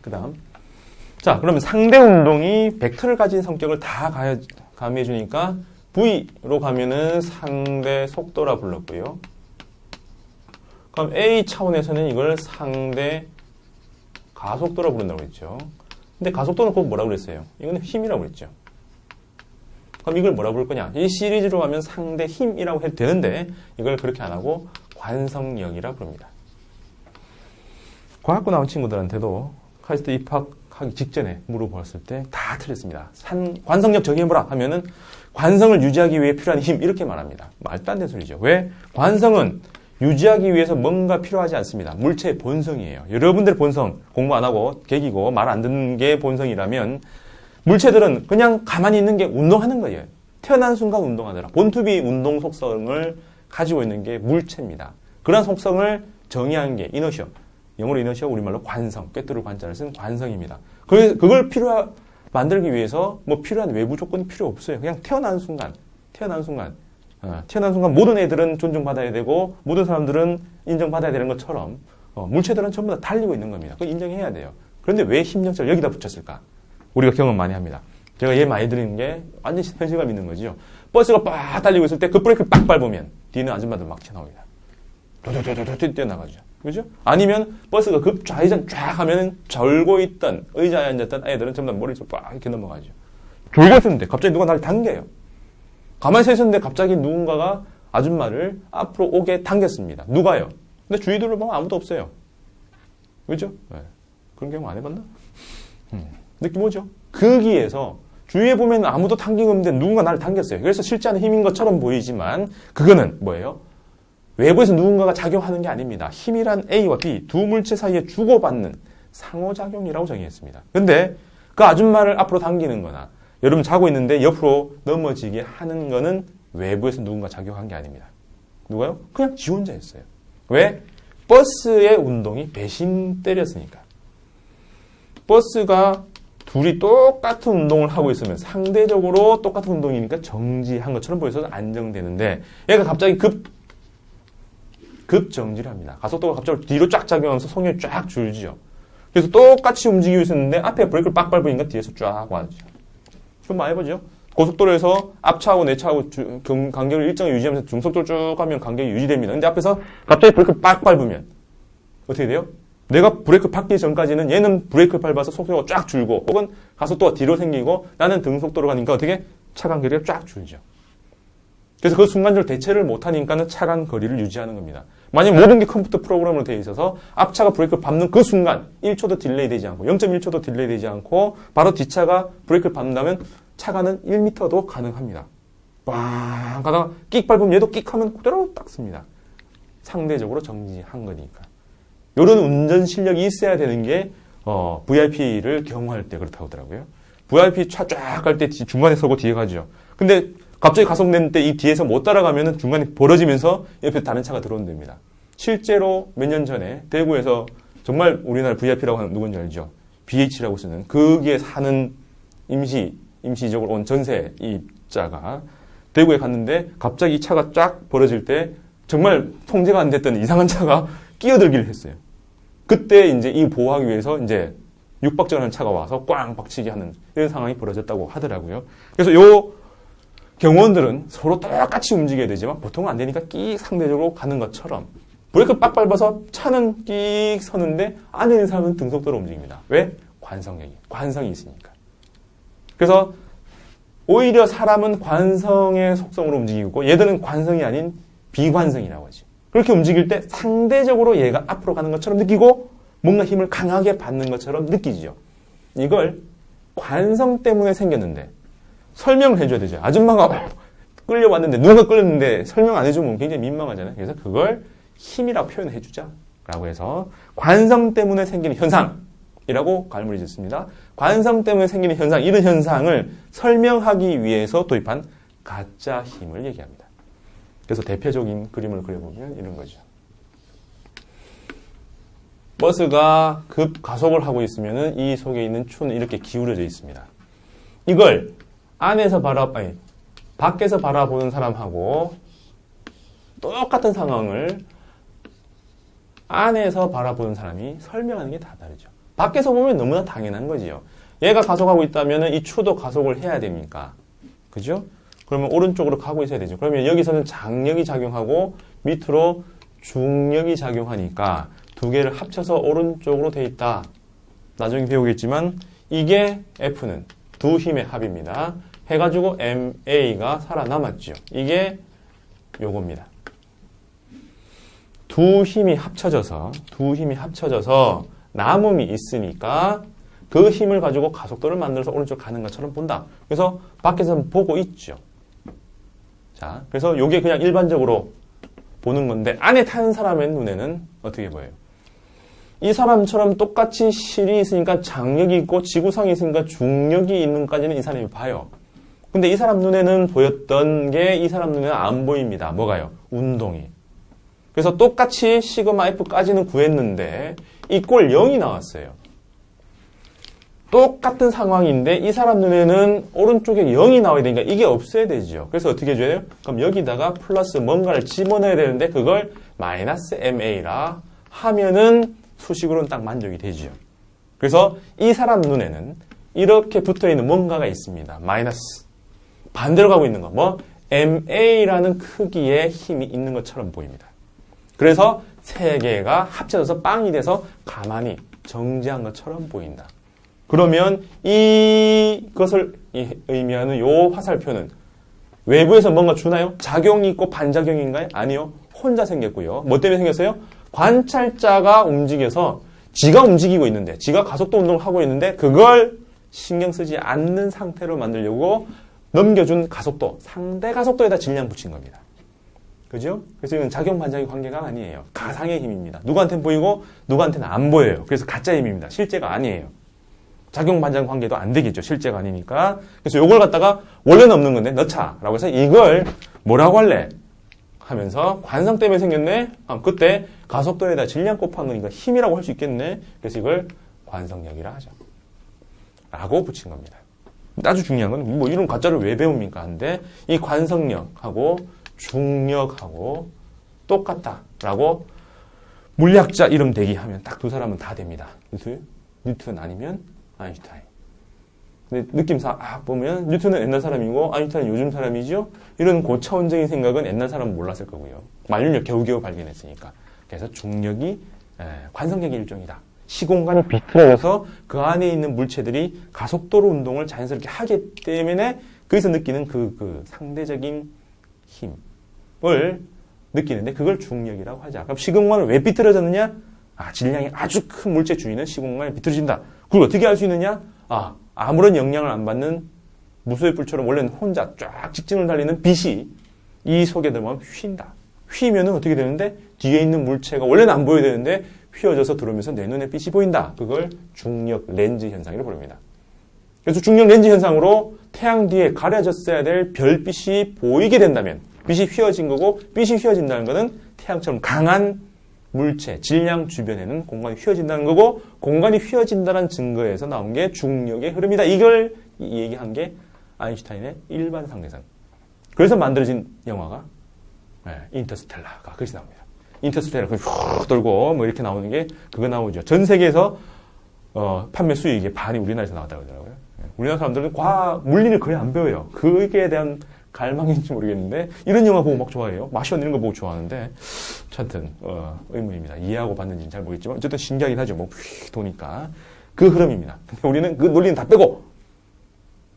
그 다음. 자, 그러면 상대 운동이 벡터를 가진 성격을 다 가미해 주니까 V로 가면은 상대 속도라 불렀고요. 그럼 A 차원에서는 이걸 상대 가속도라 부른다고 했죠. 근데 가속도는 꼭 뭐라고 그랬어요? 이거는 힘이라고 그랬죠. 그럼 이걸 뭐라고 부를 거냐? 이 시리즈로 가면 상대 힘이라고 해도 되는데 이걸 그렇게 안 하고 관성력이라 부릅니다. 과학고 나온 친구들한테도 카이스트 입학하기 직전에 물어보았을 때 다 틀렸습니다. 관성력 정의해보라 하면은 관성을 유지하기 위해 필요한 힘 이렇게 말합니다. 말도 안 되는 소리죠. 왜? 관성은 유지하기 위해서 뭔가 필요하지 않습니다. 물체의 본성이에요. 여러분들의 본성, 공부 안 하고 개기고 말 안 듣는 게 본성이라면 물체들은 그냥 가만히 있는 게 운동하는 거예요. 태어난 순간 운동하더라. 본투비 운동 속성을 가지고 있는 게 물체입니다. 그런 속성을 정의한 게 이너셔. 영어로 이너셔, 우리말로 관성, 꿰뚫을 관자를 쓴 관성입니다. 그걸 만들기 위해서 뭐 필요한 외부 조건이 필요 없어요. 그냥 태어난 순간 모든 애들은 존중받아야 되고 모든 사람들은 인정받아야 되는 것처럼 물체들은 전부 다 달리고 있는 겁니다. 그걸 인정해야 돼요. 그런데 왜 힘력자를 여기다 붙였을까? 우리가 경험 많이 합니다. 제가 얘 많이 드리는 게 완전 현실감 있는 거죠. 버스가 빡 달리고 있을 때 그 브레이크를 빡 밟으면 뒤는 아줌마들 막 튀어나옵니다. 도도도도도 뛰어나가죠. 그죠? 아니면 버스가 급 좌회전 쫙 하면 절고 있던 의자에 앉았던 애들은 전부 다 머리에서 빡 이렇게 넘어가죠. 졸고 있었는데 갑자기 누가 날 당겨요. 가만히 서 있었는데 갑자기 누군가가 아줌마를 앞으로 오게 당겼습니다. 누가요? 근데 주위 둘러보면 아무도 없어요. 그죠? 네. 그런 경우 안 해봤나? 느낌 오죠? 거기에서 주위에 보면 아무도 당기고 없는데 누군가 나를 당겼어요. 그래서 실제 하는 힘인 것처럼 보이지만 그거는 뭐예요? 외부에서 누군가가 작용하는 게 아닙니다. 힘이란 A와 B 두 물체 사이에 주고받는 상호작용이라고 정의했습니다. 근데 그 아줌마를 앞으로 당기는 거나 여러분 자고 있는데 옆으로 넘어지게 하는 거는 외부에서 누군가 작용한 게 아닙니다. 누가요? 그냥 지 혼자였어요. 왜? 버스의 운동이 배신 때렸으니까. 버스가 둘이 똑같은 운동을 하고 있으면 상대적으로 똑같은 운동이니까 정지한 것처럼 보여서 안정되는데 얘가 갑자기 급정지를 합니다. 가속도가 갑자기 뒤로 쫙 작용하면서 속력이 쫙 줄죠. 그래서 똑같이 움직이고 있었는데 앞에 브레이크를 빡 밟으니까 뒤에서 쫙 와죠. 그럼 많이 해보죠. 고속도로에서 앞차하고 내 차하고 간격을 일정히 유지하면서 중속도로 쭉 가면 간격이 유지됩니다. 근데 앞에서 갑자기 브레이크를 빡 밟으면 어떻게 돼요? 내가 브레이크 밟기 전까지는 얘는 브레이크를 밟아서 속도가 쫙 줄고 혹은 가속도가 뒤로 생기고 나는 등속도로 가니까 어떻게? 차 간거리가 쫙 줄죠. 그래서 그 순간적으로 대체를 못하니까는 차 간거리를 유지하는 겁니다. 만약 모든 게 컴퓨터 프로그램으로 되어 있어서 앞차가 브레이크를 밟는 그 순간 1초도 딜레이 되지 않고 0.1초도 딜레이 되지 않고 바로 뒷차가 브레이크를 밟는다면 차가는 1m도 가능합니다. 빵 가다가 끽 밟으면 얘도 끽 하면 그대로 딱 씁니다. 상대적으로 정지한 거니까. 이런 운전 실력이 있어야 되는 게 VIP를 경호할 때 그렇다고 하더라고요. VIP 차 쫙 갈 때 중간에 서고 뒤에 가죠. 근데 갑자기 가속된 때 이 뒤에서 못 따라가면은 중간에 벌어지면서 옆에 다른 차가 들어온답니다. 실제로 몇 년 전에 대구에서 정말 우리나라 VIP라고 하는 누군지 알죠? BH라고 쓰는 거기에 사는 임시적으로 온 전세 입자가 대구에 갔는데 갑자기 이 차가 쫙 벌어질 때 정말 통제가 안 됐던 이상한 차가 끼어들기를 했어요. 그때 이제 이 보호하기 위해서 이제 육박전하는 차가 와서 꽝 박치기 하는 이런 상황이 벌어졌다고 하더라고요. 그래서 요 경호원들은 서로 똑같이 움직여야 되지만 보통은 안 되니까 끼 상대적으로 가는 것처럼 브레이크 빡 밟아서 차는 끼 서는데 안에 있는 사람은 등속도로 움직입니다. 왜? 관성이 있으니까. 그래서 오히려 사람은 관성의 속성으로 움직이고 얘들은 관성이 아닌 비관성이라고 하지. 그렇게 움직일 때 상대적으로 얘가 앞으로 가는 것처럼 느끼고 뭔가 힘을 강하게 받는 것처럼 느끼죠. 이걸 관성 때문에 생겼는데 설명을 해줘야 되죠. 아줌마가 끌려왔는데 누가 끌렸는데 설명 안 해주면 굉장히 민망하잖아요. 그래서 그걸 힘이라고 표현해 주자 라고 해서 관성 때문에 생기는 현상이라고 갈무리 짓습니다. 관성 때문에 생기는 현상, 이런 현상을 설명하기 위해서 도입한 가짜 힘을 얘기합니다. 그래서 대표적인 그림을 그려보면 이런 거죠. 버스가 급 가속을 하고 있으면 이 속에 있는 추는 이렇게 기울어져 있습니다. 이걸 밖에서 바라보는 사람하고 똑같은 상황을 안에서 바라보는 사람이 설명하는 게 다 다르죠. 밖에서 보면 너무나 당연한 거지요. 얘가 가속하고 있다면 이 추도 가속을 해야 됩니까? 그죠? 그러면 오른쪽으로 가고 있어야 되죠. 그러면 여기서는 장력이 작용하고 밑으로 중력이 작용하니까 두 개를 합쳐서 오른쪽으로 돼 있다. 나중에 배우겠지만 이게 F는 두 힘의 합입니다. 해가지고 MA가 살아남았죠. 이게 요겁니다. 두 힘이 합쳐져서 남음이 있으니까 그 힘을 가지고 가속도를 만들어서 오른쪽 가는 것처럼 본다. 그래서 밖에서는 보고 있죠. 자, 그래서 요게 그냥 일반적으로 보는 건데 안에 타는 사람의 눈에는 어떻게 보여요? 이 사람처럼 똑같이 실이 있으니까 장력이 있고 지구상이 있으니까 중력이 있는 것까지는 이 사람이 봐요. 근데 이 사람 눈에는 보였던 게 이 사람 눈에는 안 보입니다. 뭐가요? 운동이. 그래서 똑같이 시그마 F까지는 구했는데 이 꼴 0이 나왔어요. 똑같은 상황인데 이 사람 눈에는 오른쪽에 0이 나와야 되니까 이게 없어야 되죠. 그래서 어떻게 해줘요? 그럼 여기다가 플러스 뭔가를 집어넣어야 되는데 그걸 마이너스 MA라 하면은 수식으로는 딱 만족이 되죠. 그래서 이 사람 눈에는 이렇게 붙어있는 뭔가가 있습니다. 마이너스. 반대로 가고 있는 거. 뭐? MA라는 크기의 힘이 있는 것처럼 보입니다. 그래서 세 개가 합쳐져서 빵이 돼서 가만히 정지한 것처럼 보인다. 그러면 이것을 의미하는 요 화살표는 외부에서 뭔가 주나요? 작용이 있고 반작용인가요? 아니요. 혼자 생겼고요. 뭐 때문에 생겼어요? 관찰자가 움직여서 지가 움직이고 있는데 지가 가속도 운동을 하고 있는데 그걸 신경 쓰지 않는 상태로 만들려고 넘겨준 가속도, 상대 가속도에다 질량 붙인 겁니다. 그죠? 그래서 이건 작용 반작용 관계가 아니에요. 가상의 힘입니다. 누구한테는 보이고 누구한테는 안 보여요. 그래서 가짜 힘입니다. 실제가 아니에요. 작용 반작용 관계도 안 되겠죠. 실제가 아니니까. 그래서 이걸 갖다가 원래는 없는 건데 넣자 라고 해서 이걸 뭐라고 할래? 하면서 관성 때문에 생겼네? 그때 가속도에다 질량 곱한 거니까 힘이라고 할 수 있겠네? 그래서 이걸 관성력이라 하죠. 라고 붙인 겁니다. 아주 중요한 건 뭐 이런 가짜를 왜 배웁니까? 한데 이 관성력하고 중력하고 똑같다라고 물리학자 이름 대기 하면 딱 두 사람은 다 됩니다. 뉴턴 아니면 아인슈타인. 근데 느낌상 보면 뉴턴은 옛날 사람이고 아인슈타인은 요즘 사람이죠. 이런 고차원적인 생각은 옛날 사람은 몰랐을 거고요. 만유력 겨우겨우 발견했으니까. 그래서 중력이 관성력의 일종이다. 시공간이 비틀어져서 그 안에 있는 물체들이 가속도로 운동을 자연스럽게 하기 때문에 거기서 느끼는 그 상대적인 힘을 느끼는데 그걸 중력이라고 하자. 그럼 시공간은 왜 비틀어졌느냐? 질량이 아주 큰 물체 주위는 시공간이 비틀어진다. 그걸 어떻게 알 수 있느냐? 아무런 영향을 안 받는 무수의 불처럼 원래는 혼자 쫙 직진을 달리는 빛이 이 속에 들어가면 휜다. 휘면은 어떻게 되는데 뒤에 있는 물체가 원래는 안 보여야 되는데 휘어져서 들어오면서 내 눈에 빛이 보인다. 그걸 중력 렌즈 현상이라고 부릅니다. 그래서 중력 렌즈 현상으로 태양 뒤에 가려졌어야 될 별빛이 보이게 된다면 빛이 휘어진 거고 빛이 휘어진다는 것은 태양처럼 강한 물체, 질량 주변에는 공간이 휘어진다는 거고 공간이 휘어진다는 증거에서 나온 게 중력의 흐름이다. 이걸 얘기한 게 아인슈타인의 일반 상대성. 그래서 만들어진 영화가 인터스텔라가 그것이 나옵니다. 인터스텔라 훅 돌고 뭐 이렇게 나오는 게 그거 나오죠. 전 세계에서 판매 수익의 반이 우리나라에서 나왔다고 하더라고요. 우리나라 사람들은 물리를 거의 안 배워요. 그에 대한 갈망인지 모르겠는데 이런 영화 보고 막 좋아해요. 마시온 이런 거 보고 좋아하는데 하여튼 의문입니다. 이해하고 봤는지는 잘 모르겠지만 어쨌든 신기하긴 하죠. 뭐 휙 도니까 그 흐름입니다. 근데 우리는 그 논리는 다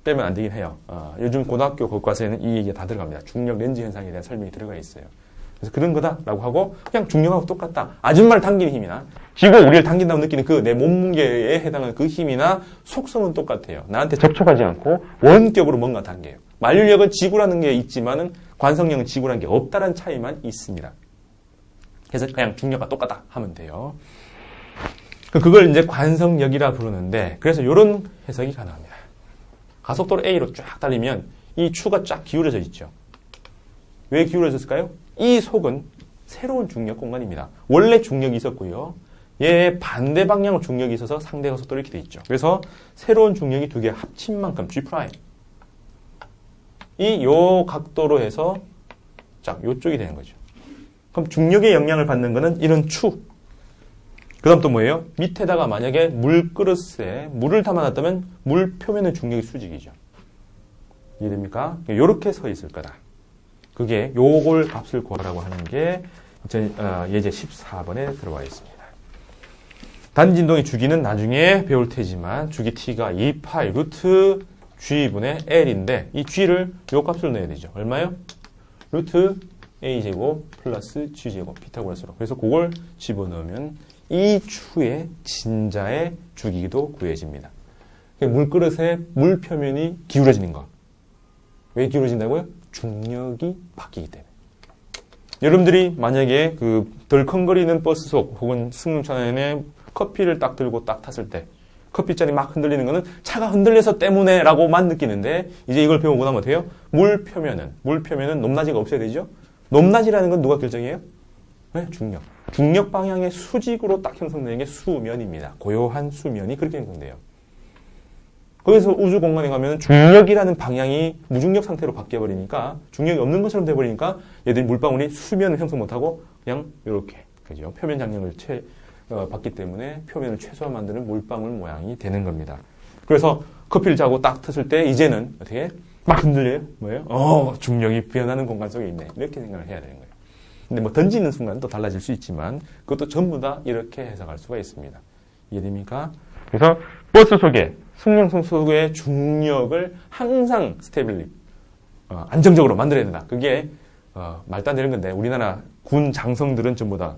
빼면 안 되긴 해요. 요즘 고등학교 교과서에는 이 얘기가 다 들어갑니다. 중력 렌즈 현상에 대한 설명이 들어가 있어요. 그래서 그런 거다라고 하고 그냥 중력하고 똑같다. 아줌마를 당기는 힘이나 지구 우리를 당긴다고 느끼는 그 내 몸무게에 해당하는 그 힘이나 속성은 똑같아요. 나한테 접촉하지 않고 원격으로 뭔가 당겨요. 만유력은 지구라는 게 있지만은 관성력은 지구라는 게 없다는 차이만 있습니다. 그래서 그냥 중력과 똑같다 하면 돼요. 그걸 이제 관성력이라 부르는데 그래서 이런 해석이 가능합니다. 가속도로 A로 쫙 달리면 이 추가 쫙 기울어져 있죠. 왜 기울어졌을까요? 이 속은 새로운 중력 공간입니다. 원래 중력이 있었고요. 얘의 반대 방향으로 중력이 있어서 상대 가속도로 이렇게 돼 있죠. 그래서 새로운 중력이 두 개 합친 만큼 G'. 요 각도로 해서 쫙 요쪽이 되는 거죠. 그럼 중력의 영향을 받는 거는 이런 추. 그 다음 또 뭐예요? 밑에다가 만약에 물그릇에 물을 담아놨다면 물 표면의 중력이 수직이죠. 이해됩니까? 요렇게 서 있을 거다. 그게 요걸 값을 구하라고 하는 게 예제 14번에 들어와 있습니다. 단진동의 주기는 나중에 배울 테지만 주기 t가 2파이 루트 g분의 l인데 이 g를 요 값을 넣어야 되죠. 얼마요? 루트 a제곱 플러스 g제곱 피타고라스로. 그래서 그걸 집어넣으면 이 추의 진자의 주기도 구해집니다. 물그릇의 물 표면이 기울어지는 거. 왜 기울어진다고요? 중력이 바뀌기 때문에. 여러분들이 만약에 그 덜컹거리는 버스 속 혹은 승용차 안에 커피를 딱 들고 딱 탔을 때 커피잔이 막 흔들리는 거는 차가 흔들려서 때문에 라고만 느끼는데 이제 이걸 배우고 나면 어때요? 물 표면은 높낮이가 없어야 되죠? 높낮이라는 건 누가 결정해요? 네, 중력. 중력 방향의 수직으로 딱 형성되는 게 수면입니다. 고요한 수면이 그렇게 형성돼요. 거기서 우주 공간에 가면 중력이라는 방향이 무중력 상태로 바뀌어버리니까 중력이 없는 것처럼 돼버리니까 얘들이 물방울이 수면을 형성 못하고 그냥 이렇게 그죠? 표면 장력을 받기 때문에 표면을 최소화 만드는 물방울 모양이 되는 겁니다. 그래서 커피를 자고 딱 탔을 때 이제는 어떻게 막 흔들려요? 뭐예요? 중력이 변하는 공간 속에 있네. 이렇게 생각을 해야 되는 거예요. 근데 뭐 던지는 순간 또 달라질 수 있지만 그것도 전부 다 이렇게 해석할 수가 있습니다. 이해됩니까? 그래서 버스 속에 승용선 속의 중력을 항상 안정적으로 만들어야 된다. 그게 말도 안 되는 건데 우리나라 군 장성들은 전부 다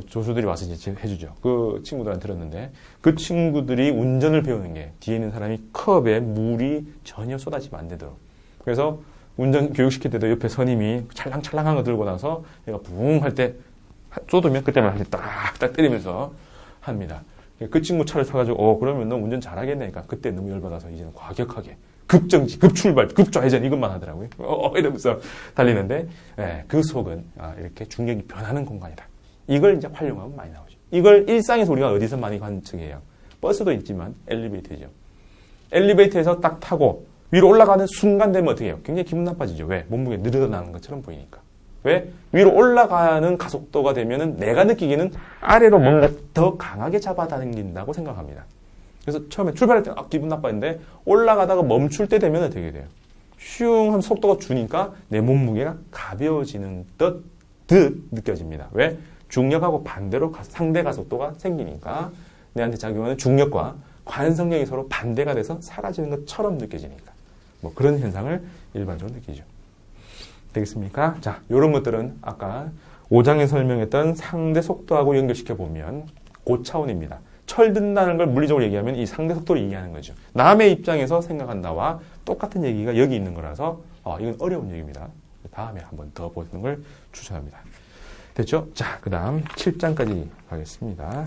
조수들이 와서 이제 해주죠. 그 친구들한테 들었는데 그 친구들이 운전을 배우는 게 뒤에 있는 사람이 컵에 물이 전혀 쏟아지면 안 되도록. 그래서 운전 교육시킬 때도 옆에 선임이 찰랑찰랑한 거 들고 나서 얘가 붕 할 때 쏟으면 그때만 딱 때리면서 합니다. 그 친구 차를 타가지고 그러면 너 운전 잘하겠네. 그러니까 그때 너무 열받아서 이제는 과격하게 급정지, 급출발, 급좌회전 이것만 하더라고요. 이러면서 달리는데 그 속은 이렇게 중력이 변하는 공간이다. 이걸 이제 활용하면 많이 나오죠. 이걸 일상에서 우리가 어디서 많이 관측해요? 버스도 있지만 엘리베이터죠. 엘리베이터에서 딱 타고 위로 올라가는 순간 되면 어떻게 해요? 굉장히 기분 나빠지죠. 왜? 몸무게 늘어나는 것처럼 보이니까. 왜? 위로 올라가는 가속도가 되면은 내가 느끼기에는 아래로 뭔가 더 강하게 잡아당긴다고 생각합니다. 그래서 처음에 출발할 때는 기분 나빠했는데 올라가다가 멈출 때 되면 어떻게 돼요? 슝 하면 속도가 주니까 내 몸무게가 가벼워지는 듯 느껴집니다. 왜? 중력하고 반대로 상대 가속도가 생기니까 내한테 작용하는 중력과 관성력이 서로 반대가 돼서 사라지는 것처럼 느껴지니까 뭐 그런 현상을 일반적으로 느끼죠. 되겠습니까? 자, 이런 것들은 아까 5장에 설명했던 상대 속도하고 연결시켜 보면 그 차원입니다. 철든다는 걸 물리적으로 얘기하면 이 상대 속도를 얘기하는 거죠. 남의 입장에서 생각한다와 똑같은 얘기가 여기 있는 거라서 이건 어려운 얘기입니다. 다음에 한번 더 보는 걸 추천합니다. 됐죠? 자, 그 다음 7장까지 가겠습니다.